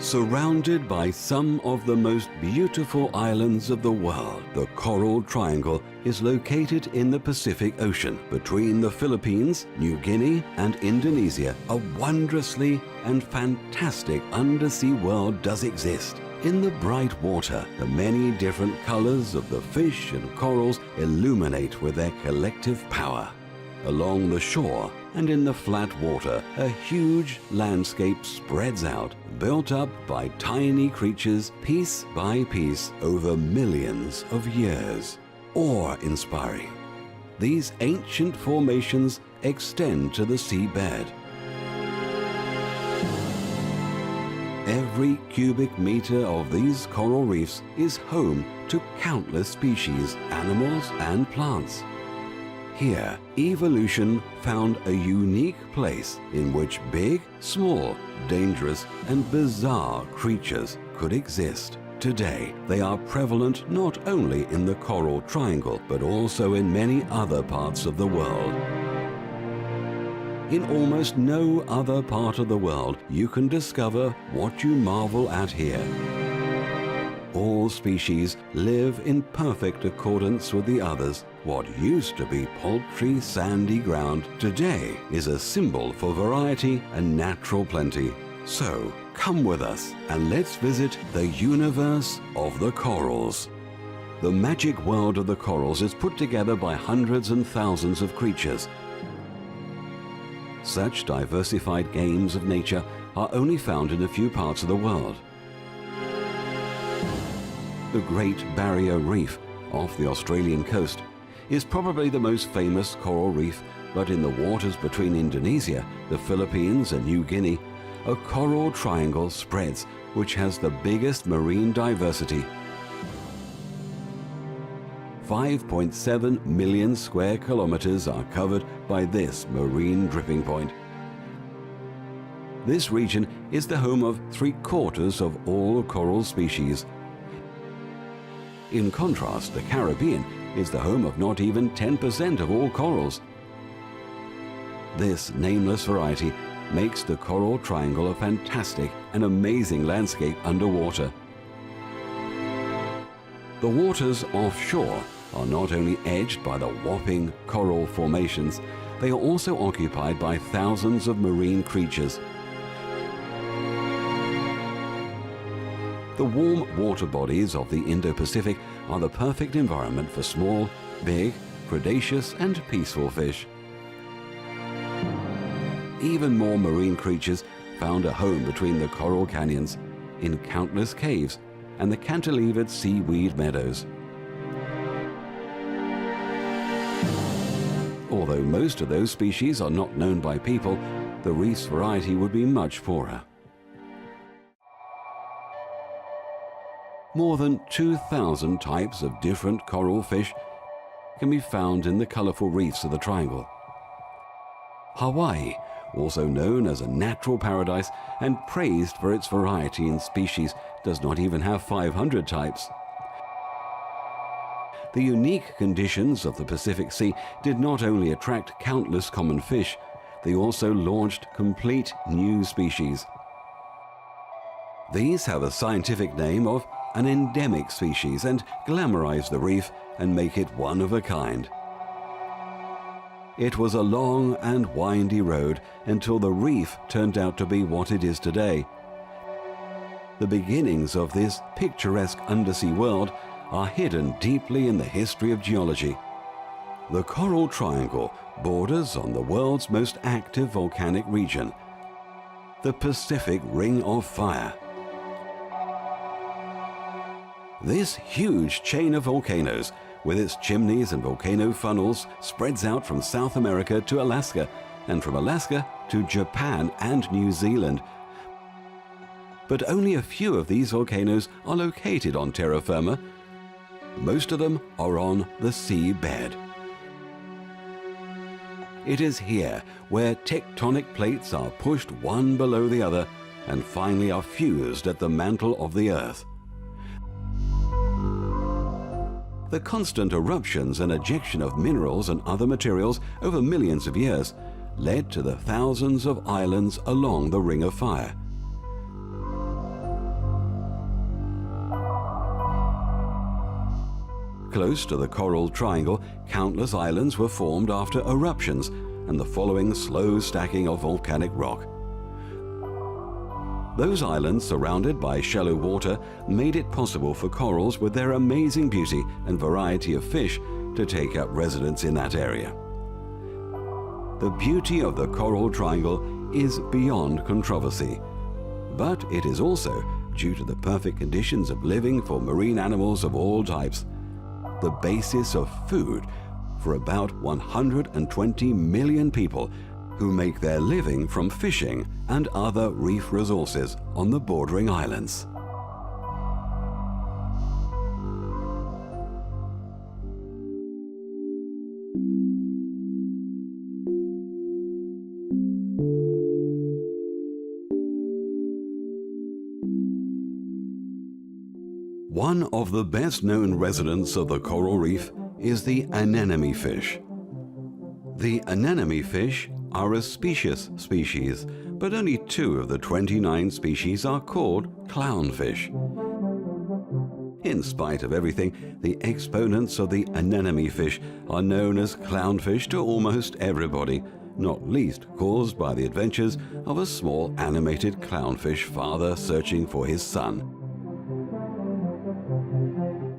Surrounded by some of the most beautiful islands of the world, the Coral Triangle is located in the Pacific Ocean between the Philippines, New Guinea, and Indonesia. A wondrously and fantastic undersea world does exist. In the bright water, the many different colors of the fish and corals illuminate with their collective power. Along the shore and in the flat water, a huge landscape spreads out, built up by tiny creatures piece by piece over millions of years. Awe-inspiring. These ancient formations extend to the seabed. Every cubic meter of these coral reefs is home to countless species, animals, and plants. Here, evolution found a unique place in which big, small, dangerous, and bizarre creatures could exist. Today, they are prevalent not only in the Coral Triangle, but also in many other parts of the world. In almost no other part of the world, you can discover what you marvel at here. All species live in perfect accordance with the others. What used to be paltry, sandy ground today is a symbol for variety and natural plenty. So, come with us and let's visit the universe of the corals. The magic world of the corals is put together by hundreds and thousands of creatures. Such diversified games of nature are only found in a few parts of the world. The Great Barrier Reef off the Australian coast is probably the most famous coral reef, but in the waters between Indonesia, the Philippines, and New Guinea, a coral triangle spreads which has the biggest marine diversity. 5.7 million square kilometers are covered by this marine dripping point. This region is the home of 3/4 of all coral species. In contrast, the Caribbean is the home of not even 10% of all corals. This nameless variety makes the Coral Triangle a fantastic and amazing landscape underwater. The waters offshore are not only edged by the whopping coral formations, they are also occupied by thousands of marine creatures. The warm water bodies of the Indo-Pacific are the perfect environment for small, big, predaceous, and peaceful fish. Even more marine creatures found a home between the coral canyons, in countless caves, and the cantilevered seaweed meadows. Although most of those species are not known by people, the reef's variety would be much poorer. More than 2,000 types of different coral fish can be found in the colorful reefs of the triangle. Hawaii, also known as a natural paradise and praised for its variety in species, does not even have 500 types. The unique conditions of the Pacific Sea did not only attract countless common fish, they also launched complete new species. These have a scientific name of an endemic species and glamorize the reef and make it one of a kind. It was a long and windy road until the reef turned out to be what it is today. The beginnings of this picturesque undersea world are hidden deeply in the history of geology. The Coral Triangle borders on the world's most active volcanic region, the Pacific Ring of Fire. This huge chain of volcanoes, with its chimneys and volcano funnels, spreads out from South America to Alaska, and from Alaska to Japan and New Zealand. But only a few of these volcanoes are located on terra firma. Most of them are on the seabed. It is here where tectonic plates are pushed one below the other and finally are fused at the mantle of the Earth. The constant eruptions and ejection of minerals and other materials over millions of years led to the thousands of islands along the Ring of Fire. close to the Coral Triangle, countless islands were formed after eruptions and the following slow stacking of volcanic rock. Those islands, surrounded by shallow water, made it possible for corals with their amazing beauty and variety of fish to take up residence in that area. The beauty of the Coral Triangle is beyond controversy, but it is also due to the perfect conditions of living for marine animals of all types, the basis of food for about 120 million people who make their living from fishing and other reef resources on the bordering islands. One of the best-known residents of the coral reef is the anemone fish. The anemone fish are a specious species, but only 2 of the 29 species are called clownfish. In spite of everything, the exponents of the anemone fish are known as clownfish to almost everybody, not least caused by the adventures of a small animated clownfish father searching for his son.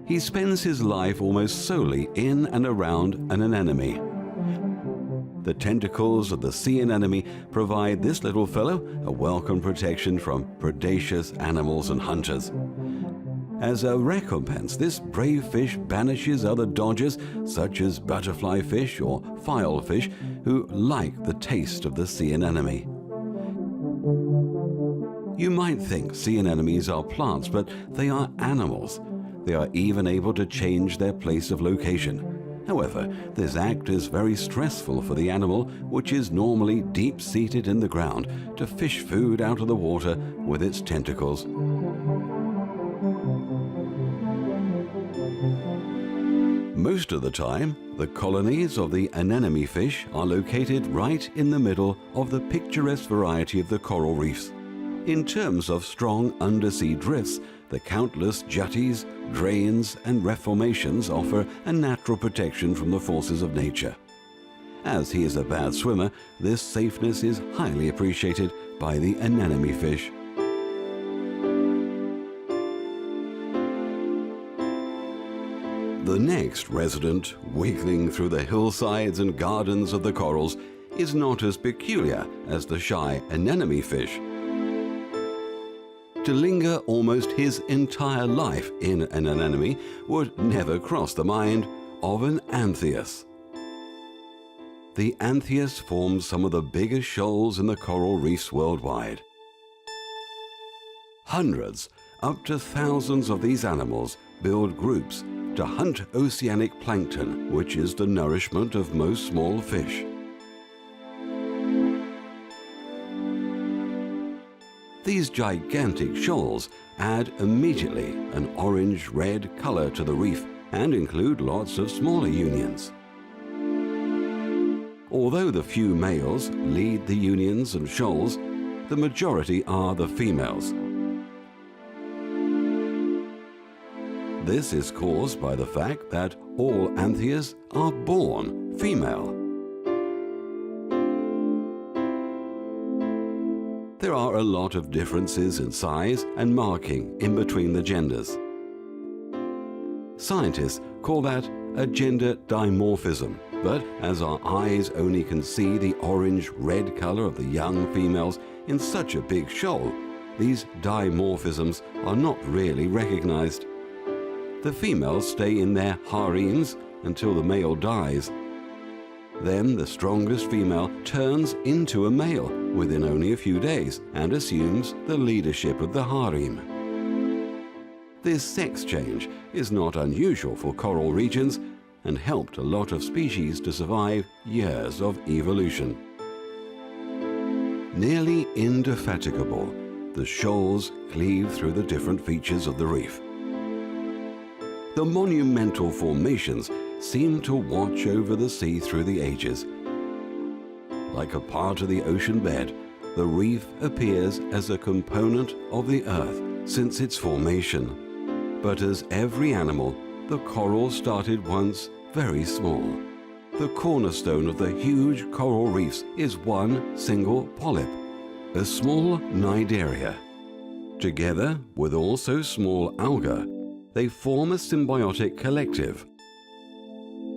He spends his life almost solely in and around an anemone. The tentacles of the sea anemone provide this little fellow a welcome protection from predaceous animals and hunters. As a recompense, this brave fish banishes other dodgers such as butterfly fish or filefish who like the taste of the sea anemone. You might think sea anemones are plants, but they are animals. They are even able to change their place of location. However, this act is very stressful for the animal, which is normally deep-seated in the ground, to fish food out of the water with its tentacles. Most of the time, the colonies of the anemone fish are located right in the middle of the picturesque variety of the coral reefs. In terms of strong undersea drifts, the countless jutties, drains, and reef formations offer a natural protection from the forces of nature. As he is a bad swimmer, this safeness is highly appreciated by the anemone fish. The next resident, wiggling through the hillsides and gardens of the corals, is not as peculiar as the shy anemone fish. To linger almost his entire life in an anemone would never cross the mind of an anthias. The anthias forms some of the biggest shoals in the coral reefs worldwide. Hundreds, up to thousands of these animals build groups to hunt oceanic plankton, which is the nourishment of most small fish. These gigantic shoals add immediately an orange-red color to the reef and include lots of smaller unions. Although the few males lead the unions and shoals, the majority are the females. This is caused by the fact that all anthias are born female. There are a lot of differences in size and marking in between the genders. Scientists call that a gender dimorphism, but as our eyes only can see the orange-red color of the young females in such a big shoal, these dimorphisms are not really recognized. The females stay in their harems until the male dies. Then the strongest female turns into a male within only a few days and assumes the leadership of the harem. This sex change is not unusual for coral regions and helped a lot of species to survive years of evolution. Nearly indefatigable, the shoals cleave through the different features of the reef. The monumental formations seem to watch over the sea through the ages. Like a part of the ocean bed, the reef appears as a component of the earth since its formation. But as every animal, the coral started once very small. The cornerstone of the huge coral reefs is one single polyp, a small cnidaria. Together with also small algae, they form a symbiotic collective.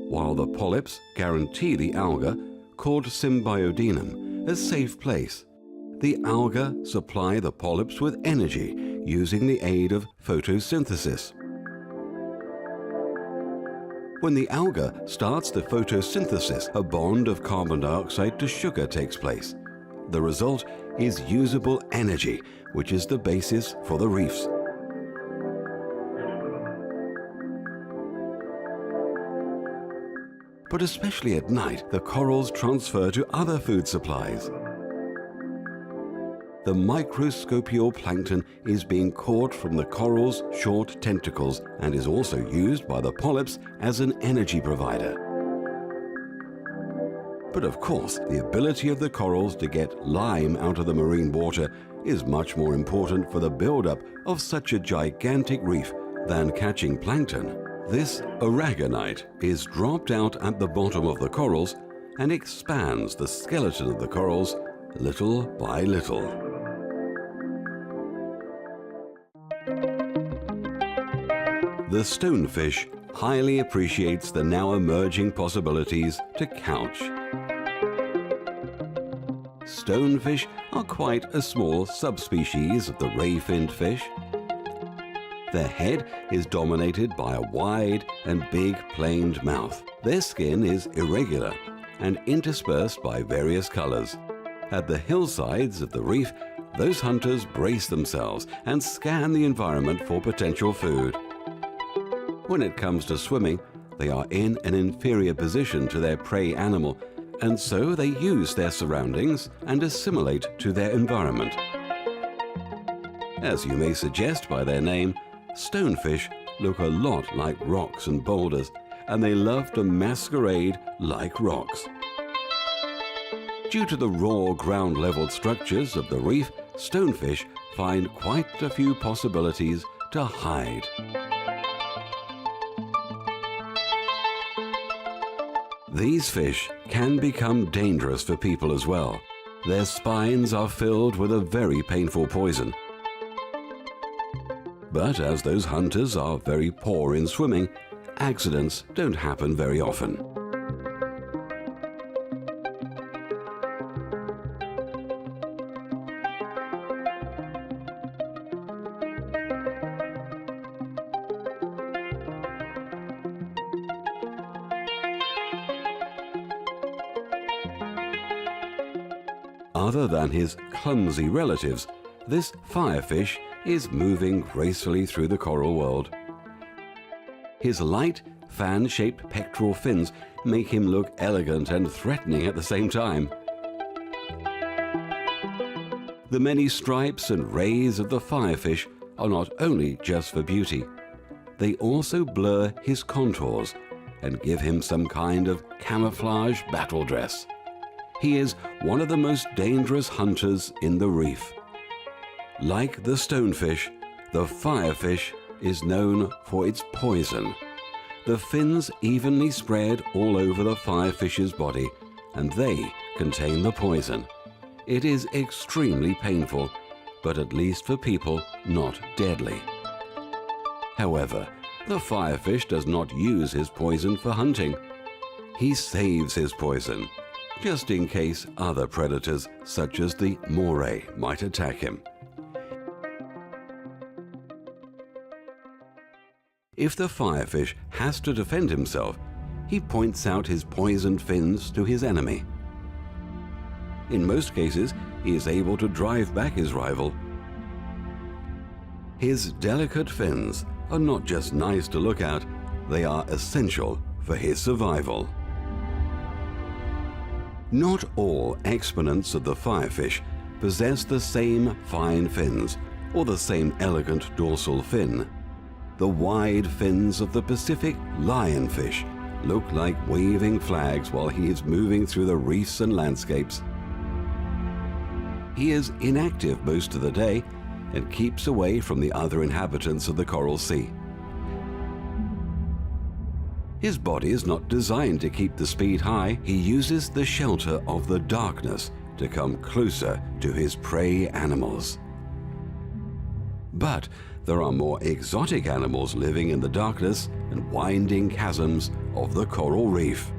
While the polyps guarantee the alga, called symbiodinum, a safe place, the alga supply the polyps with energy using the aid of photosynthesis. When the alga starts the photosynthesis, a bond of carbon dioxide to sugar takes place. The result is usable energy, which is the basis for the reefs. But especially at night, the corals transfer to other food supplies. The microscopial plankton is being caught from the coral's short tentacles and is also used by the polyps as an energy provider. But of course, the ability of the corals to get lime out of the marine water is much more important for the buildup of such a gigantic reef than catching plankton. This aragonite is dropped out at the bottom of the corals and expands the skeleton of the corals little by little. The stonefish highly appreciates the now emerging possibilities to couch. Stonefish are quite a small subspecies of the ray-finned fish. Their head is dominated by a wide and big planed mouth. Their skin is irregular and interspersed by various colors. At the hillsides of the reef, those hunters brace themselves and scan the environment for potential food. When it comes to swimming, they are in an inferior position to their prey animal, and so they use their surroundings and assimilate to their environment. As you may suggest by their name, stonefish look a lot like rocks and boulders, and they love to masquerade like rocks. Due to the raw ground-level structures of the reef, stonefish find quite a few possibilities to hide. These fish can become dangerous for people as well. Their spines are filled with a very painful poison. But as those hunters are very poor in swimming, accidents don't happen very often. Other than his clumsy relatives, this firefish is moving gracefully through the coral world. His light, fan-shaped pectoral fins make him look elegant and threatening at the same time. The many stripes and rays of the firefish are not only just for beauty. They also blur his contours and give him some kind of camouflage battle dress. He is one of the most dangerous hunters in the reef. Like the stonefish, the firefish is known for its poison. The fins evenly spread all over the firefish's body, and they contain the poison. It is extremely painful, but at least for people, not deadly. However, the firefish does not use his poison for hunting. He saves his poison, just in case other predators, such as the moray, might attack him. If the firefish has to defend himself, he points out his poisoned fins to his enemy. In most cases, he is able to drive back his rival. His delicate fins are not just nice to look at, they are essential for his survival. Not all exponents of the firefish possess the same fine fins or the same elegant dorsal fin. The wide fins of the Pacific lionfish look like waving flags while he is moving through the reefs and landscapes. He is inactive most of the day and keeps away from the other inhabitants of the coral sea. His body is not designed to keep the speed high. He uses the shelter of the darkness to come closer to his prey animals. But there are more exotic animals living in the darkness and winding chasms of the coral reef.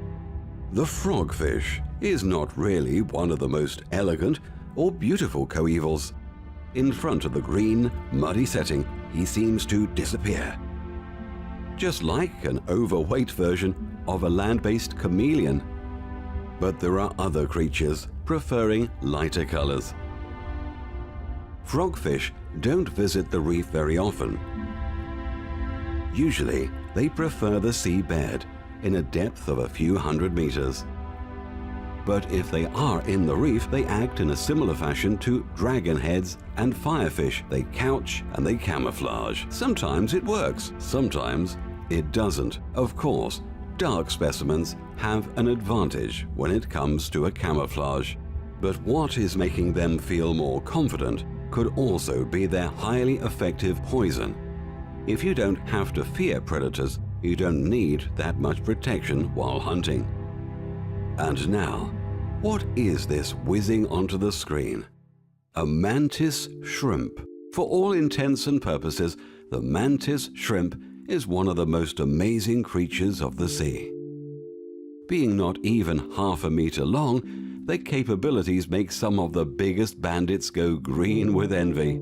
The frogfish is not really one of the most elegant or beautiful coevals. In front of the green, muddy setting, he seems to disappear. Just like an overweight version of a land-based chameleon. But there are other creatures preferring lighter colors. Frogfish don't visit the reef very often. Usually, they prefer the seabed in a depth of a few hundred meters. But if they are in the reef, they act in a similar fashion to dragonheads and firefish. They couch and they camouflage. Sometimes it works, sometimes it doesn't. Of course, dark specimens have an advantage when it comes to a camouflage. But what is making them feel more confident could also be their highly effective poison. If you don't have to fear predators, you don't need that much protection while hunting. And now, what is this whizzing onto the screen? A mantis shrimp. For all intents and purposes, the mantis shrimp is one of the most amazing creatures of the sea. Being not even half a meter long, their capabilities make some of the biggest bandits go green with envy.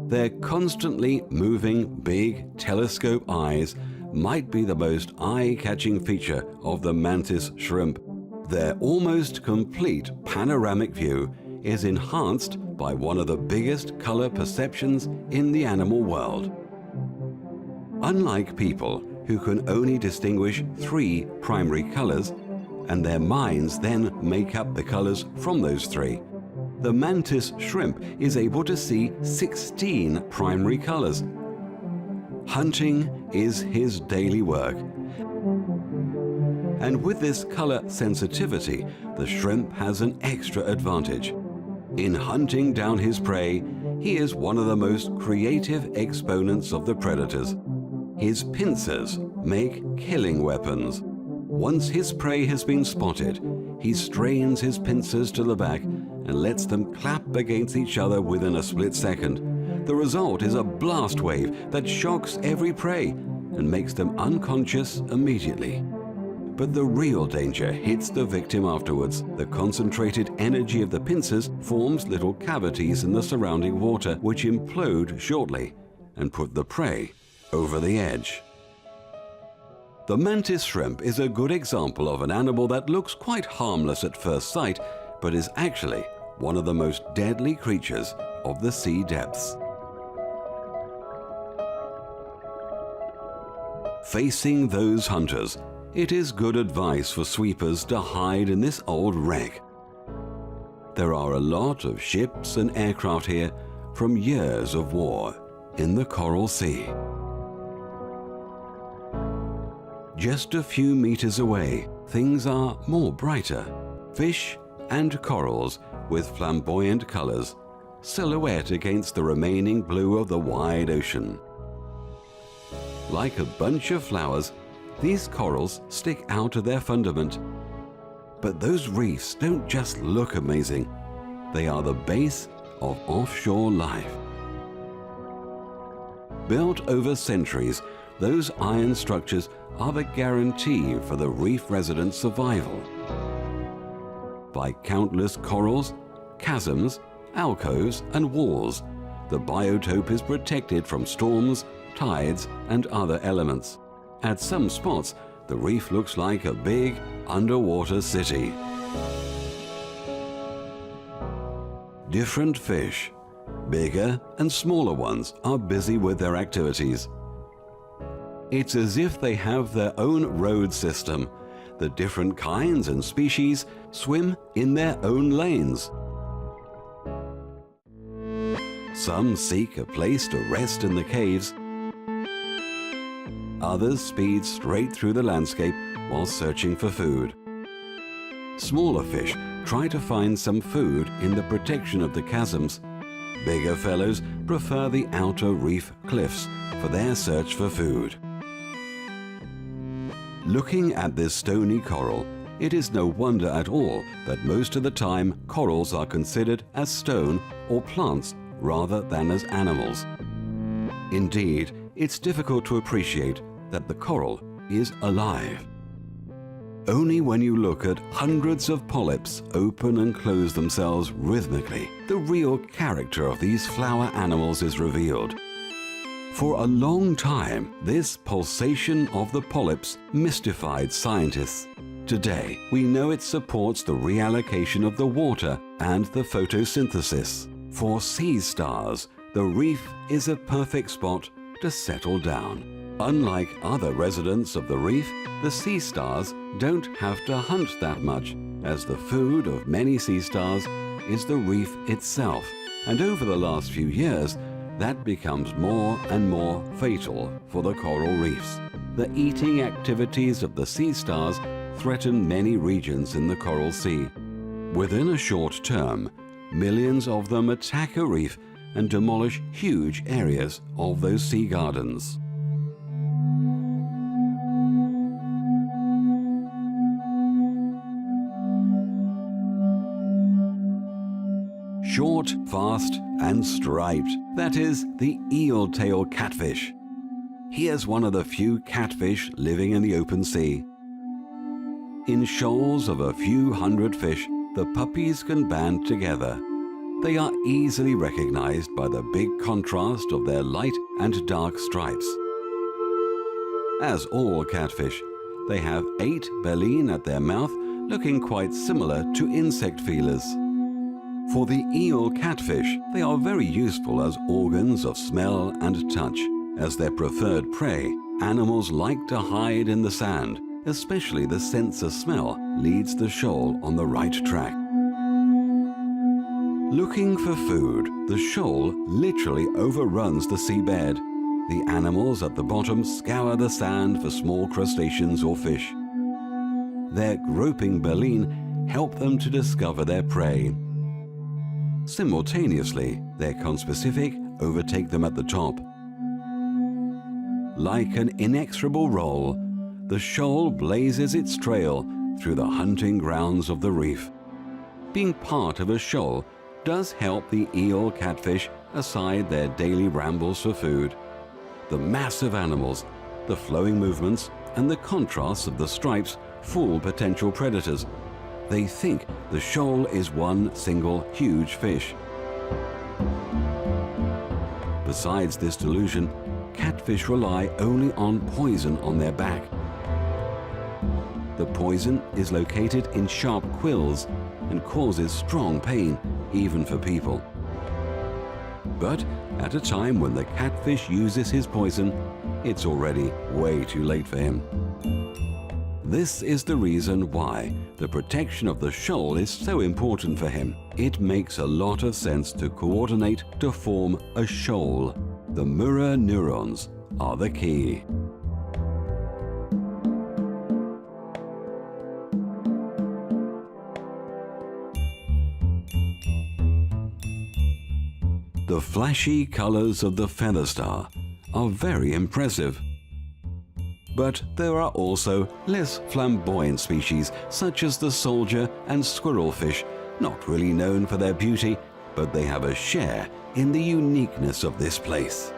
Their constantly moving big telescope eyes might be the most eye-catching feature of the mantis shrimp. Their almost complete panoramic view is enhanced by one of the biggest color perceptions in the animal world. Unlike people who can only distinguish 3 primary colors, and their minds then make up the colors from those 3, the mantis shrimp is able to see 16 primary colors. Hunting is his daily work. And with this color sensitivity, the shrimp has an extra advantage. In hunting down his prey, he is one of the most creative exponents of the predators. His pincers make killing weapons. Once his prey has been spotted, he strains his pincers to the back and lets them clap against each other within a split second. The result is a blast wave that shocks every prey and makes them unconscious immediately. But the real danger hits the victim afterwards. The concentrated energy of the pincers forms little cavities in the surrounding water, which implode shortly and put the prey over the edge. The mantis shrimp is a good example of an animal that looks quite harmless at first sight, but is actually one of the most deadly creatures of the sea depths. Facing those hunters, it is good advice for sweepers to hide in this old wreck. There are a lot of ships and aircraft here from years of war in the Coral Sea. Just a few meters away, things are more brighter. Fish and corals with flamboyant colors, silhouette against the remaining blue of the wide ocean. Like a bunch of flowers, these corals stick out of their fundament. But those reefs don't just look amazing. They are the base of offshore life. Built over centuries, those iron structures are the guarantee for the reef residents' survival. By countless corals, chasms, alcoves, and walls, the biotope is protected from storms, tides, and other elements. At some spots, the reef looks like a big underwater city. Different fish, bigger and smaller ones, are busy with their activities. It's as if they have their own road system. The different kinds and species swim in their own lanes. Some seek a place to rest in the caves. Others speed straight through the landscape while searching for food. Smaller fish try to find some food in the protection of the chasms. Bigger fellows prefer the outer reef cliffs for their search for food. Looking at this stony coral, it is no wonder at all that most of the time corals are considered as stone or plants rather than as animals. Indeed, it's difficult to appreciate that the coral is alive. Only when you look at hundreds of polyps open and close themselves rhythmically, the real character of these flower animals is revealed. For a long time, this pulsation of the polyps mystified scientists. Today, we know it supports the reallocation of the water and the photosynthesis. For sea stars, the reef is a perfect spot to settle down. Unlike other residents of the reef, the sea stars don't have to hunt that much, as the food of many sea stars is the reef itself. And over the last few years, that becomes more and more fatal for the coral reefs. The eating activities of the sea stars threaten many regions in the Coral Sea. Within a short term, millions of them attack a reef and demolish huge areas of those sea gardens. Short, fast, and striped. That is the eel-tail catfish. Here's one of the few catfish living in the open sea. In shoals of a few hundred fish, the puppies can band together. They are easily recognized by the big contrast of their light and dark stripes. As all catfish, they have 8 baleen at their mouth, looking quite similar to insect feelers. For the eel catfish, they are very useful as organs of smell and touch. As their preferred prey, animals like to hide in the sand, especially the sense of smell leads the shoal on the right track. Looking for food, the shoal literally overruns the seabed. The animals at the bottom scour the sand for small crustaceans or fish. Their groping baleen help them to discover their prey. Simultaneously, their conspecific overtake them at the top. Like an inexorable roll, the shoal blazes its trail through the hunting grounds of the reef. Being part of a shoal does help the eel catfish aside their daily rambles for food. The massive animals, the flowing movements, and the contrasts of the stripes fool potential predators. They think the shoal is one single huge fish. Besides this delusion, catfish rely only on poison on their back. The poison is located in sharp quills and causes strong pain, even for people. But at a time when the catfish uses his poison, it's already way too late for him. This is the reason why the protection of the shoal is so important for him. It makes a lot of sense to coordinate to form a shoal. The mirror neurons are the key. The flashy colors of the feather star are very impressive. But there are also less flamboyant species such as the soldier and squirrelfish, not really known for their beauty, but they have a share in the uniqueness of this place.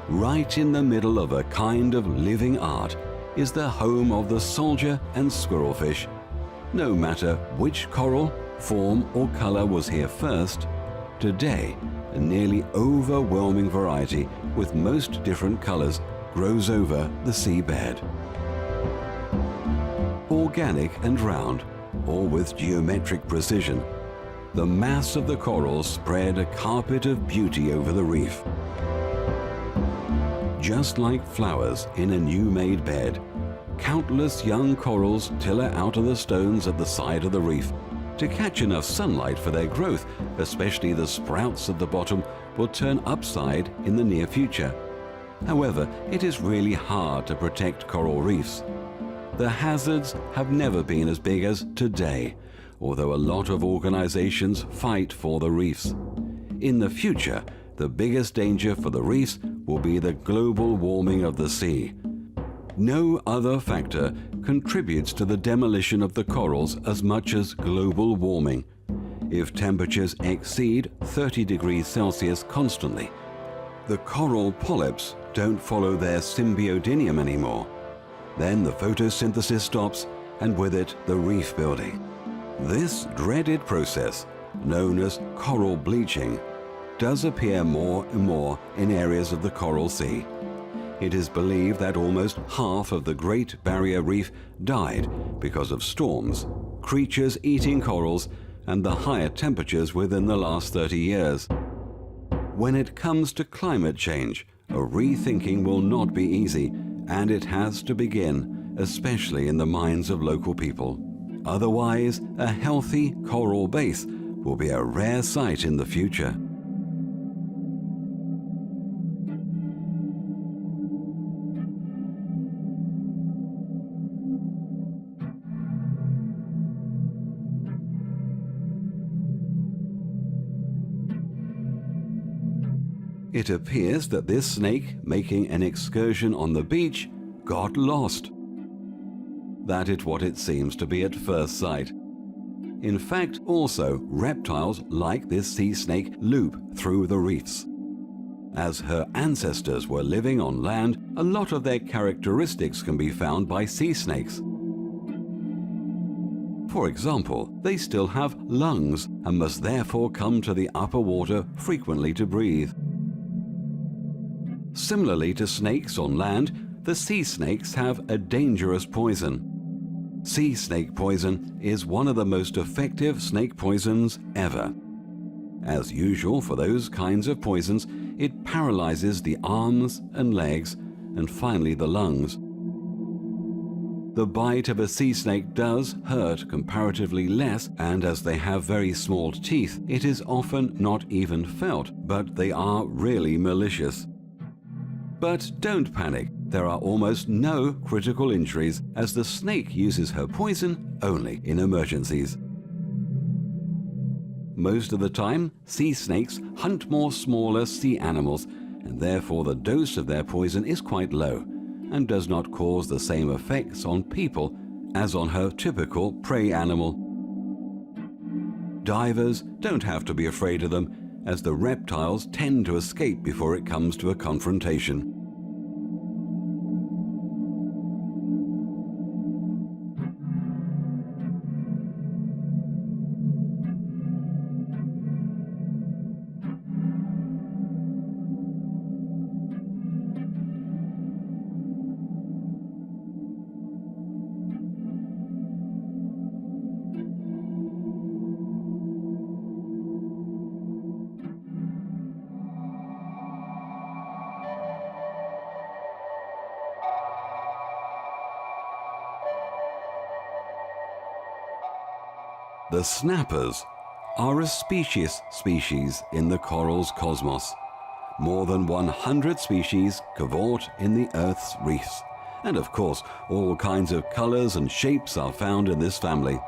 Right in the middle of a kind of living art is the home of the soldier and squirrelfish. No matter which coral, form or color was here first, today a nearly overwhelming variety with most different colors grows over the seabed. Organic and round, or with geometric precision, the mass of the corals spread a carpet of beauty over the reef. Just like flowers in a new-made bed, countless young corals tiller out of the stones at the side of the reef. To catch enough sunlight for their growth, especially the sprouts at the bottom, will turn upside in the near future. However, it is really hard to protect coral reefs. The hazards have never been as big as today, although a lot of organizations fight for the reefs. In the future, the biggest danger for the reefs will be the global warming of the sea. No other factor contributes to the demolition of the corals as much as global warming. If temperatures exceed 30 degrees Celsius constantly, the coral polyps don't follow their symbiodinium anymore. Then the photosynthesis stops, and with it the reef building. This dreaded process, known as coral bleaching, does appear more and more in areas of the Coral Sea. It is believed that almost half of the Great Barrier Reef died because of storms, creatures eating corals, and the higher temperatures within the last 30 years. When it comes to climate change, a rethinking will not be easy, and it has to begin, especially in the minds of local people. Otherwise, a healthy coral base will be a rare sight in the future. It appears that this snake, making an excursion on the beach, got lost. That is what it seems to be at first sight. In fact, also, reptiles like this sea snake loop through the reefs. As her ancestors were living on land, a lot of their characteristics can be found by sea snakes. For example, they still have lungs and must therefore come to the upper water frequently to breathe. Similarly to snakes on land, the sea snakes have a dangerous poison. Sea snake poison is one of the most effective snake poisons ever. As usual for those kinds of poisons, it paralyzes the arms and legs and finally the lungs. The bite of a sea snake does hurt comparatively less, and as they have very small teeth, it is often not even felt, but they are really malicious. But don't panic, there are almost no critical injuries as the snake uses her poison only in emergencies. Most of the time, sea snakes hunt more smaller sea animals, and therefore the dose of their poison is quite low and does not cause the same effects on people as on her typical prey animal. Divers don't have to be afraid of them, as the reptiles tend to escape before it comes to a confrontation. The snappers are a species in the coral's cosmos. More than 100 species cavort in the Earth's reefs. And of course, all kinds of colors and shapes are found in this family.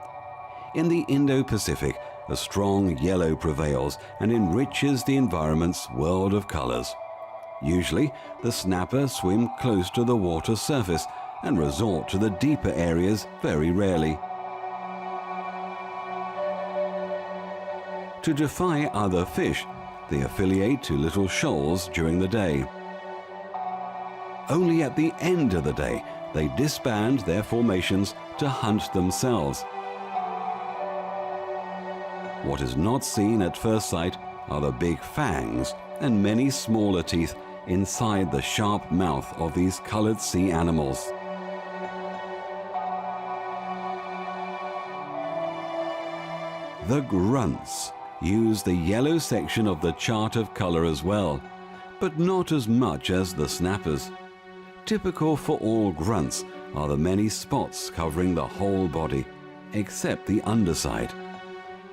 In the Indo-Pacific, a strong yellow prevails and enriches the environment's world of colors. Usually, the snapper swim close to the water's surface and resort to the deeper areas very rarely. To defy other fish, they affiliate to little shoals during the day. Only at the end of the day, they disband their formations to hunt themselves. What is not seen at first sight are the big fangs and many smaller teeth inside the sharp mouth of these colored sea animals. The grunts use the yellow section of the chart of color as well, but not as much as the snappers. Typical for all grunts are the many spots covering the whole body, except the underside.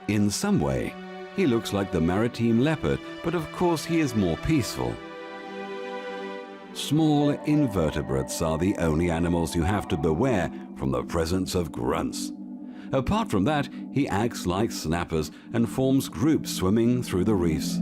In some way, he looks like the maritime leopard, but of course he is more peaceful. Small invertebrates are the only animals you have to beware from the presence of grunts. Apart from that, he acts like snappers and forms groups swimming through the reefs.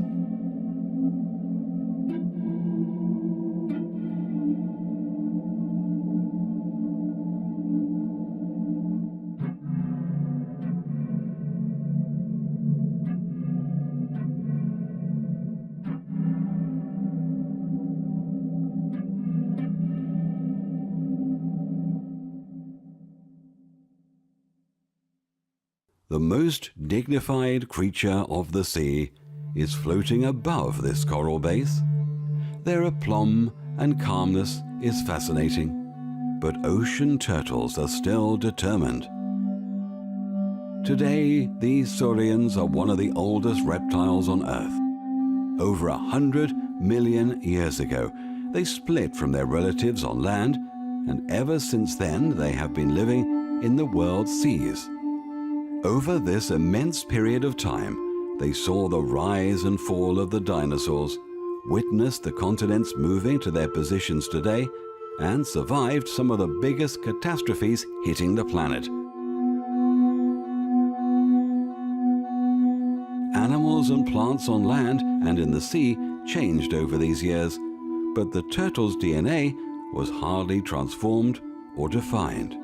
The most dignified creature of the sea is floating above this coral base. Their aplomb and calmness is fascinating, but ocean turtles are still determined. Today, these saurians are one of the oldest reptiles on Earth. Over 100 million years ago, they split from their relatives on land, and ever since then they have been living in the world's seas. Over this immense period of time, they saw the rise and fall of the dinosaurs, witnessed the continents moving to their positions today, and survived some of the biggest catastrophes hitting the planet. Animals and plants on land and in the sea changed over these years, but the turtle's DNA was hardly transformed or defined.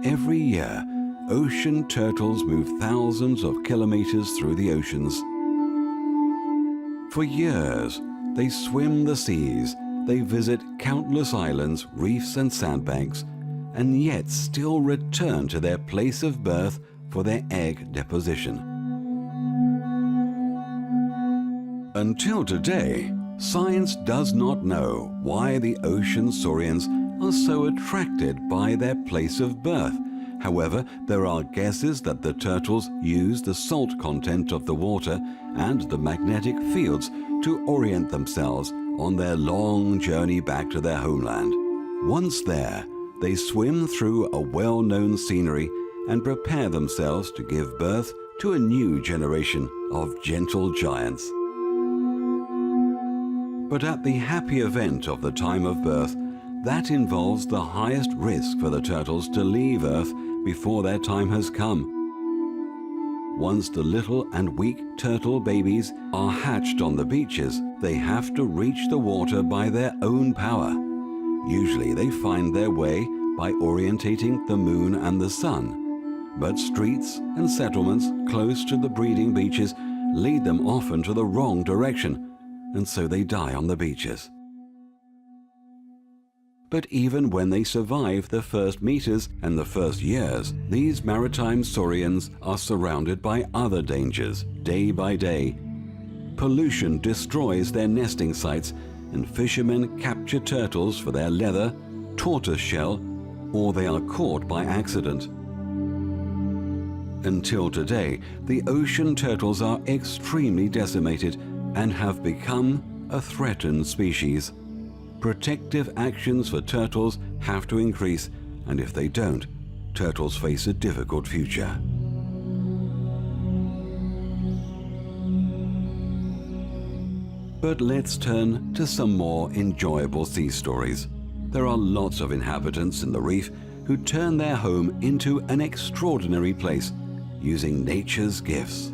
Every year, ocean turtles move thousands of kilometers through the oceans. For years, they swim the seas, they visit countless islands, reefs and sandbanks, and yet still return to their place of birth for their egg deposition. Until today, science does not know why the ocean saurians are so attracted by their place of birth. However, there are guesses that the turtles use the salt content of the water and the magnetic fields to orient themselves on their long journey back to their homeland. Once there, they swim through a well-known scenery and prepare themselves to give birth to a new generation of gentle giants. But at the happy event of the time of birth, that involves the highest risk for the turtles to leave Earth before their time has come. Once the little and weak turtle babies are hatched on the beaches, they have to reach the water by their own power. Usually they find their way by orientating the moon and the sun. But streets and settlements close to the breeding beaches lead them often to the wrong direction, and so they die on the beaches. But even when they survive the first meters and the first years, these maritime saurians are surrounded by other dangers day by day. Pollution destroys their nesting sites, and fishermen capture turtles for their leather, tortoise shell, or they are caught by accident. Until today, the ocean turtles are extremely decimated and have become a threatened species. Protective actions for turtles have to increase, and if they don't, turtles face a difficult future. But let's turn to some more enjoyable sea stories. There are lots of inhabitants in the reef who turn their home into an extraordinary place using nature's gifts.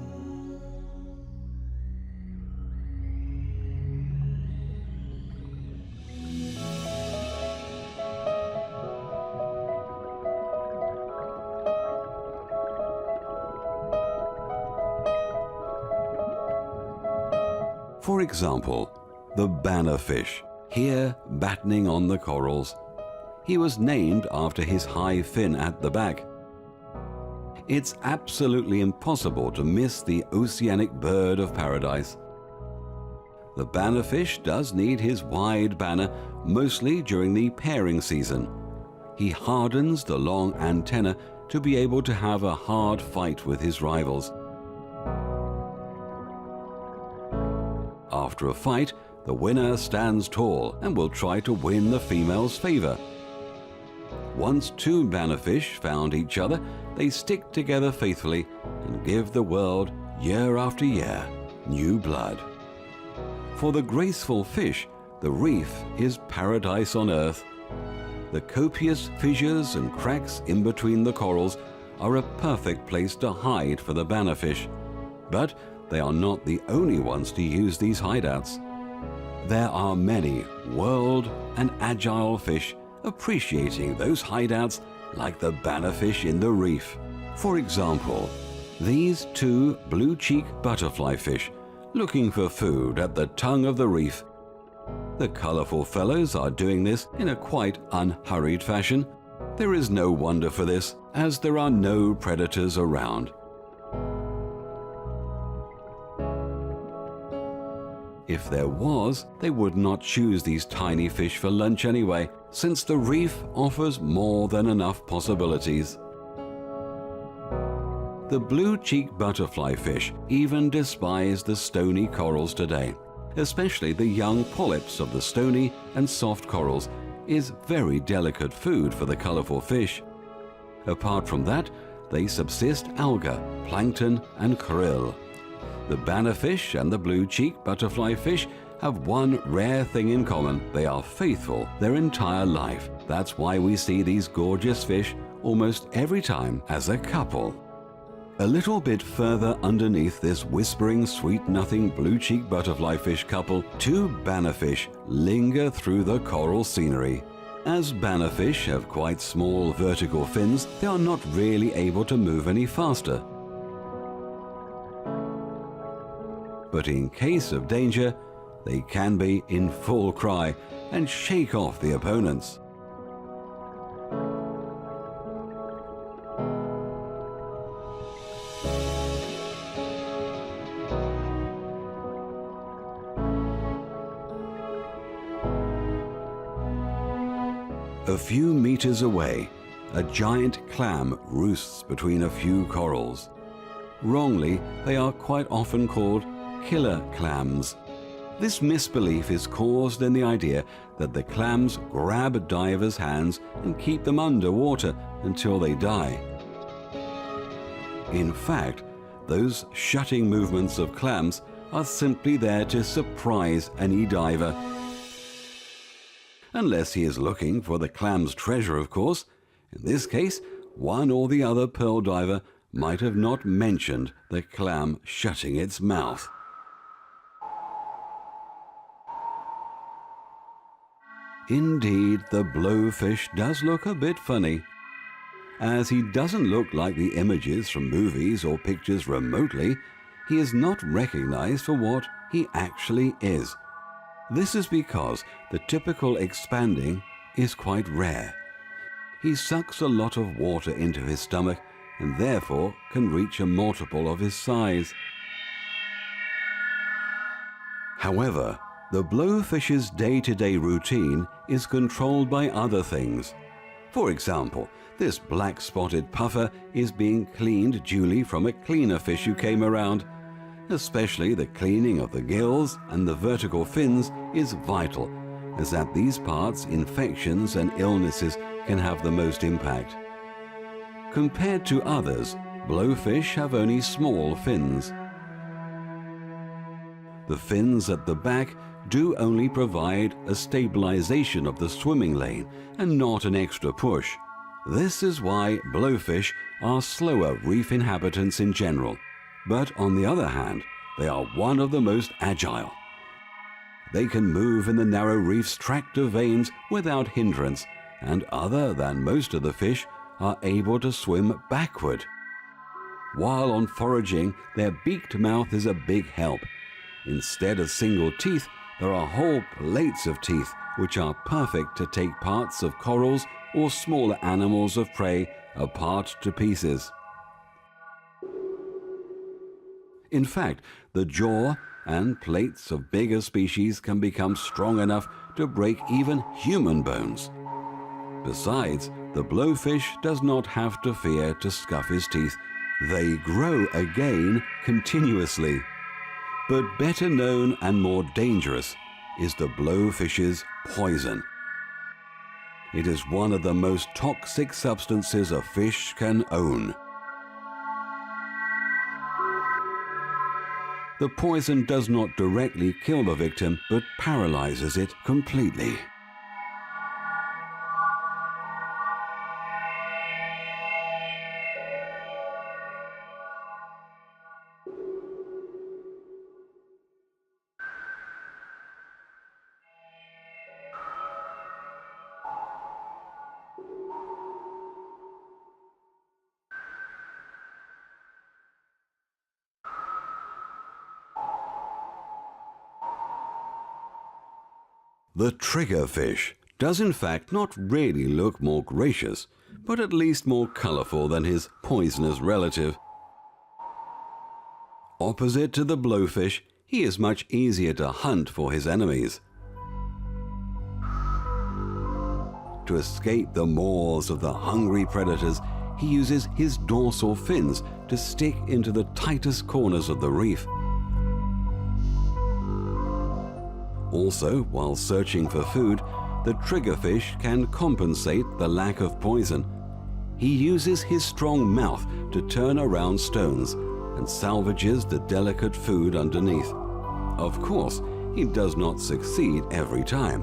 For example, the bannerfish, here battening on the corals. He was named after his high fin at the back. It's absolutely impossible to miss the oceanic bird of paradise. The bannerfish does need his wide banner mostly during the pairing season. He hardens the long antenna to be able to have a hard fight with his rivals. After a fight, the winner stands tall and will try to win the female's favor. Once two bannerfish found each other, they stick together faithfully and give the world, year after year, new blood. For the graceful fish, the reef is paradise on earth. The copious fissures and cracks in between the corals are a perfect place to hide for the bannerfish. But they are not the only ones to use these hideouts. There are many world and agile fish appreciating those hideouts like the bannerfish in the reef. For example, these two blue-cheek butterfly fish looking for food at the tongue of the reef. The colorful fellows are doing this in a quite unhurried fashion. There is no wonder for this, as there are no predators around. If there was, they would not choose these tiny fish for lunch anyway, since the reef offers more than enough possibilities. The blue-cheeked butterfly fish even despise the stony corals today. Especially the young polyps of the stony and soft corals is very delicate food for the colorful fish. Apart from that, they subsist alga, plankton and krill. The bannerfish and the blue-cheeked butterfly fish have one rare thing in common. They are faithful their entire life. That's why we see these gorgeous fish almost every time as a couple. A little bit further underneath this whispering sweet-nothing blue-cheeked butterfly fish couple, two bannerfish linger through the coral scenery. As bannerfish have quite small vertical fins, they are not really able to move any faster. But in case of danger, they can be in full cry and shake off the opponents. A few meters away, a giant clam roosts between a few corals. Wrongly, they are quite often called killer clams. This misbelief is caused in the idea that the clams grab divers' hands and keep them underwater until they die. In fact, those shutting movements of clams are simply there to surprise any diver. Unless he is looking for the clam's treasure, of course. In this case, one or the other pearl diver might have not mentioned the clam shutting its mouth. Indeed, the blowfish does look a bit funny, as he doesn't look like the images from movies or pictures remotely. He is not recognized for what he actually is. This is because the typical expanding is quite rare. He sucks a lot of water into his stomach and therefore can reach a multiple of his size. However, the blowfish's day-to-day routine is controlled by other things. For example, this black-spotted puffer is being cleaned duly from a cleaner fish who came around. Especially the cleaning of the gills and the vertical fins is vital, as at these parts infections and illnesses can have the most impact. Compared to others, blowfish have only small fins. The fins at the back do only provide a stabilization of the swimming lane and not an extra push. This is why blowfish are slower reef inhabitants in general. But on the other hand, they are one of the most agile. They can move in the narrow reef's tract of veins without hindrance, and other than most of the fish, are able to swim backward. While on foraging, their beaked mouth is a big help. Instead of single teeth, there are whole plates of teeth, which are perfect to take parts of corals or smaller animals of prey apart to pieces. In fact, the jaw and plates of bigger species can become strong enough to break even human bones. Besides, the blowfish does not have to fear to scuff his teeth. They grow again continuously. But better known and more dangerous is the blowfish's poison. It is one of the most toxic substances a fish can own. The poison does not directly kill the victim, but paralyzes it completely. The triggerfish does in fact not really look more gracious, but at least more colorful than his poisonous relative. Opposite to the blowfish, he is much easier to hunt for his enemies. To escape the maws of the hungry predators, he uses his dorsal fins to stick into the tightest corners of the reef. Also, while searching for food, the triggerfish can compensate the lack of poison. He uses his strong mouth to turn around stones and salvages the delicate food underneath. Of course, he does not succeed every time,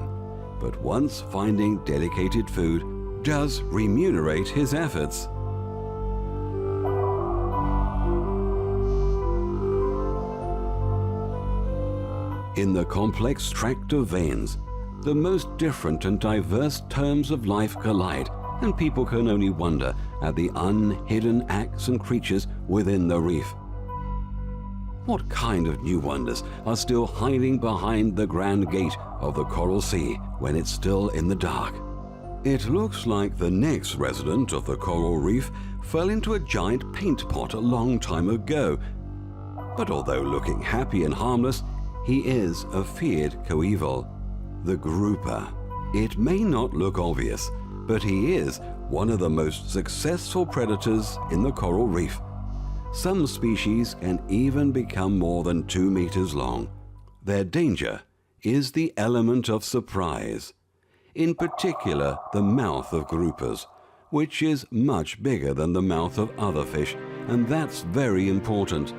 but once finding dedicated food does remunerate his efforts. In the complex tract of veins, the most different and diverse terms of life collide, and people can only wonder at the unhidden acts and creatures within the reef. What kind of new wonders are still hiding behind the grand gate of the Coral Sea when it's still in the dark? It looks like the next resident of the coral reef fell into a giant paint pot a long time ago. But although looking happy and harmless, he is a feared coeval, the grouper. It may not look obvious, but he is one of the most successful predators in the coral reef. Some species can even become more than 2 meters long. Their danger is the element of surprise, in particular the mouth of groupers, which is much bigger than the mouth of other fish, and that's very important.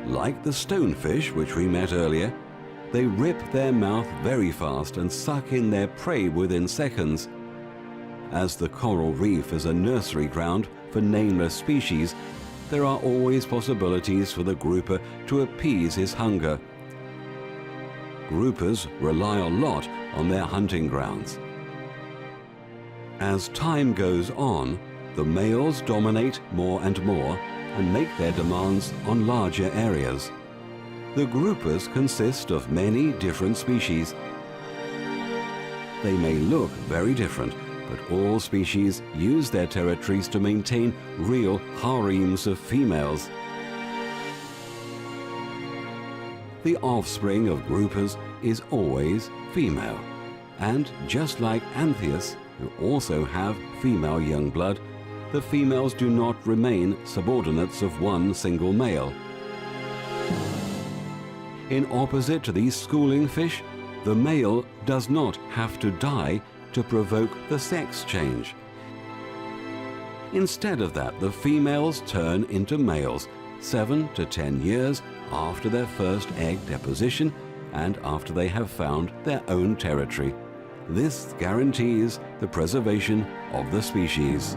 Like the stonefish, which we met earlier, they rip their mouth very fast and suck in their prey within seconds. As the coral reef is a nursery ground for nameless species, there are always possibilities for the grouper to appease his hunger. Groupers rely a lot on their hunting grounds. As time goes on, the males dominate more and more and make their demands on larger areas. The groupers consist of many different species. They may look very different, but all species use their territories to maintain real harems of females. The offspring of groupers is always female, and just like Anthias, who also have female young blood, the females do not remain subordinates of one single male. In opposite to these schooling fish, the male does not have to die to provoke the sex change. Instead of that, the females turn into males 7 to 10 years after their first egg deposition and after they have found their own territory. This guarantees the preservation of the species.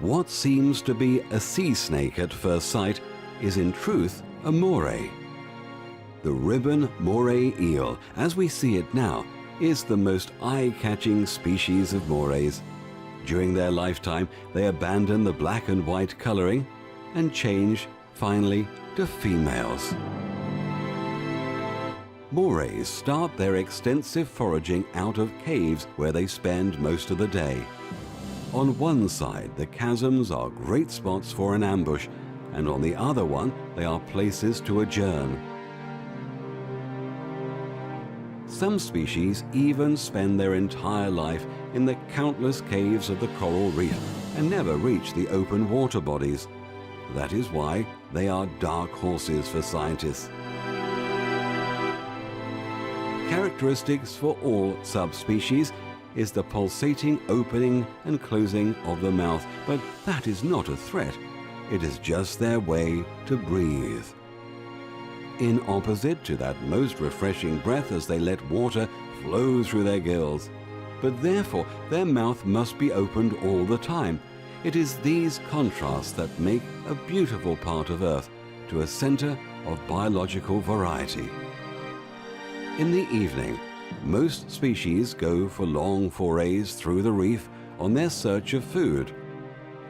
What seems to be a sea snake at first sight is in truth a moray. The ribbon moray eel, as we see it now, is the most eye-catching species of morays. During their lifetime, they abandon the black and white coloring and change, finally, to females. Morays start their extensive foraging out of caves where they spend most of the day. On one side, the chasms are great spots for an ambush, and on the other one, they are places to adjourn. Some species even spend their entire life in the countless caves of the coral reef and never reach the open water bodies. That is why they are dark horses for scientists. Characteristics for all subspecies is the pulsating opening and closing of the mouth, but that is not a threat. It is just their way to breathe. In opposite to that most refreshing breath as they let water flow through their gills. But therefore their mouth must be opened all the time. It is these contrasts that make a beautiful part of Earth to a center of biological variety. In the evening, most species go for long forays through the reef on their search of food.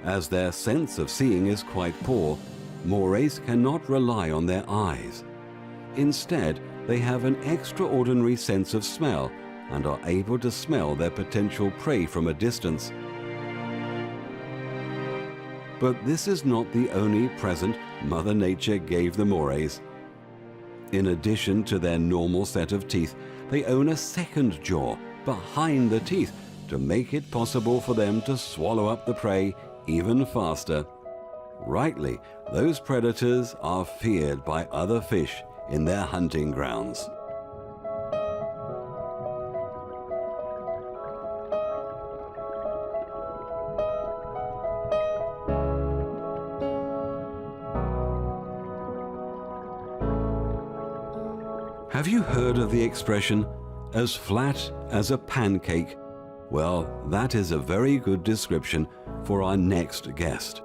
As their sense of seeing is quite poor, morays cannot rely on their eyes. Instead, they have an extraordinary sense of smell and are able to smell their potential prey from a distance. But this is not the only present Mother Nature gave the morays. In addition to their normal set of teeth, they own a second jaw behind the teeth to make it possible for them to swallow up the prey even faster. Rightly, those predators are feared by other fish in their hunting grounds. Have you heard of the expression, as flat as a pancake? Well, that is a very good description for our next guest.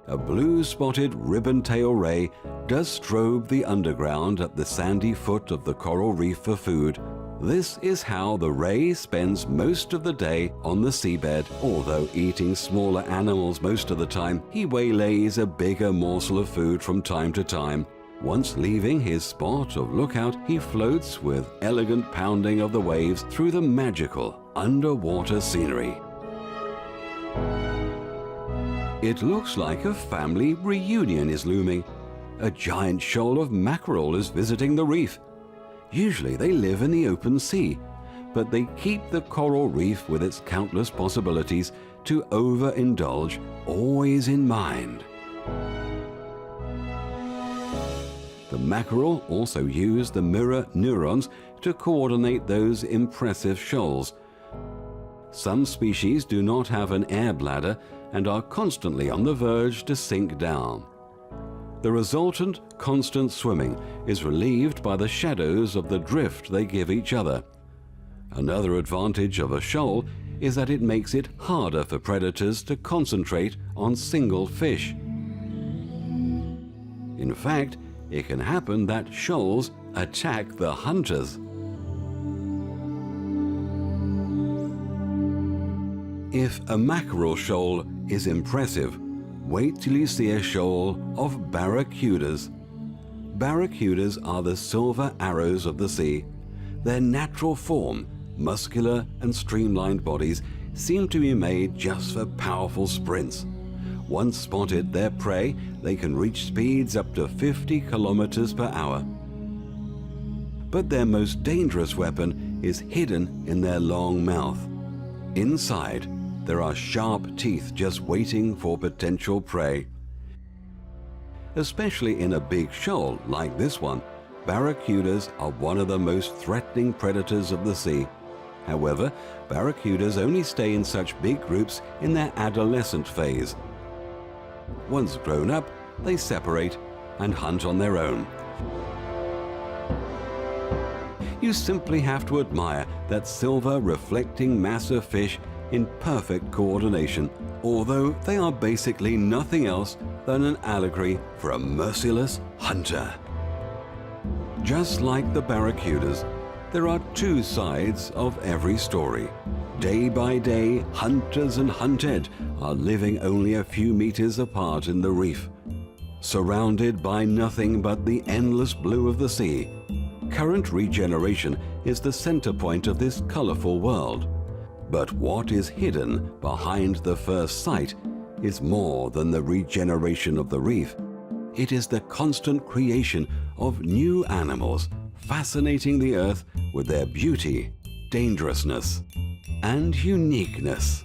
A blue-spotted ribbon-tail ray does strobe the underground at the sandy foot of the coral reef for food. This is how the ray spends most of the day on the seabed. Although eating smaller animals most of the time, he waylays a bigger morsel of food from time to time. Once leaving his spot of lookout, he floats with elegant pounding of the waves through the magical underwater scenery. It looks like a family reunion is looming. A giant shoal of mackerel is visiting the reef. Usually they live in the open sea, but they keep the coral reef with its countless possibilities to overindulge always in mind. The mackerel also use the mirror neurons to coordinate those impressive shoals. Some species do not have an air bladder and are constantly on the verge to sink down. The resultant constant swimming is relieved by the shadows of the drift they give each other. Another advantage of a shoal is that it makes it harder for predators to concentrate on single fish. In fact, it can happen that shoals attack the hunters. If a mackerel shoal is impressive, wait till you see a shoal of barracudas. Barracudas are the silver arrows of the sea. Their natural form, muscular and streamlined bodies, seem to be made just for powerful sprints. Once spotted their prey, they can reach speeds up to 50 kilometers per hour. But their most dangerous weapon is hidden in their long mouth. Inside, there are sharp teeth just waiting for potential prey. Especially in a big shoal like this one, barracudas are one of the most threatening predators of the sea. However, barracudas only stay in such big groups in their adolescent phase. Once grown up, they separate and hunt on their own. You simply have to admire that silver reflecting mass of fish in perfect coordination, although they are basically nothing else than an allegory for a merciless hunter. Just like the barracudas, there are two sides of every story. Day by day, hunters and hunted are living only a few meters apart in the reef. Surrounded by nothing but the endless blue of the sea, current regeneration is the center point of this colorful world. But what is hidden behind the first sight is more than the regeneration of the reef. It is the constant creation of new animals, fascinating the earth with their beauty, dangerousness, and uniqueness.